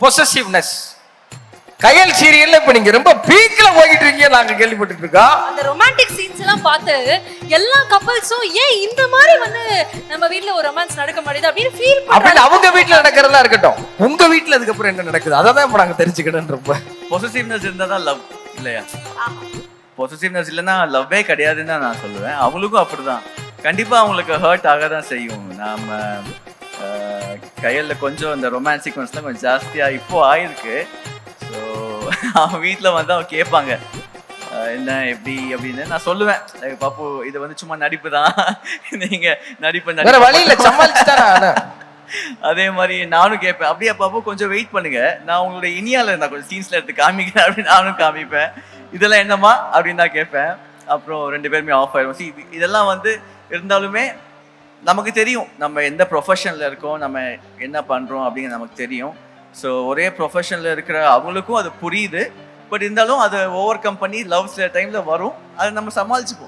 Possessiveness. கயல் சீரியல்ல இப்ப நீங்க ரொம்ப பீக்ல போயிட்டு இருக்கீங்க நாங்க கேள்விப்பட்டு இருக்கோம். அந்த ரொமான்டிக் சீன்ஸ் எல்லாம் பார்த்து எல்லா கப்பல்ஸும் ஏன் இந்த மாதிரி வந்து நம்ம வீட்ல ஒரு ரொமான்ஸ் நடக்க மாட்டேங்குது அப்படின்னு ஃபீல் அப்படி பண்றாங்க. அவங்க வீட்ல நடக்கிறதா இருக்கட்டும், உங்க வீட்ல அதுக்கு அப்புறம் என்ன நடக்குது அதான் இப்ப நாங்க தெரிஞ்சுக்கணும். ரொம்ப பொசசிவ்னஸ் இருந்தா தான் லவ் இல்லையா? பொசசிவ்னஸ் இல்லைன்னா லவ்வே கிடையாதுன்னு தான் நான் சொல்லுவேன். அவங்களுக்கும் அப்படிதான். கண்டிப்பா அவங்களுக்கு ஹர்ட் ஆக தான் செய்யும். நாம கையில கொஞ்சம் இந்த ரொமான்ஸ் சீக்வன்ஸ்லாம் கொஞ்சம் ஜாஸ்தியா இப்போ ஆயிருக்கு. ஸோ அவன் வீட்டில் வந்து அவன் கேட்பாங்க என்ன எப்படி அப்படின்னு. நான் சொல்லுவேன், பாப்பு இது வந்து சும்மா நடிப்பு தான், நீங்க வேற வழி இல்ல சமாளிச்சுட்டானா. அதே மாதிரி நானும் கேட்பேன், அப்படியே பாப்பா கொஞ்சம் வெயிட் பண்ணுங்க, நான் உங்களோட இனியால நான் கொஞ்சம் சீன்ஸ்ல எடுத்து காமிக்கிறேன் அப்படின்னு நானும் காமிப்பேன். இதெல்லாம் என்னம்மா அப்படின்னு தான் கேட்பேன். அப்புறம் 2 பேருமே ஆஃப் ஆயிடும். இதெல்லாம் வந்து இருந்தாலுமே நமக்கு தெரியும் நம்ம எந்த ப்ரொஃபஷனில் இருக்கோம், நம்ம என்ன பண்ணுறோம் அப்படிங்கிறது நமக்கு தெரியும். ஸோ ஒரே ப்ரொஃபஷனில் இருக்கிற அவங்களுக்கும் அது புரியுது. பட் இருந்தாலும் அதை ஓவர் கம் பண்ணி லவ் சில டைமில் வரும், அதை நம்ம சமாளிச்சுப்போம்.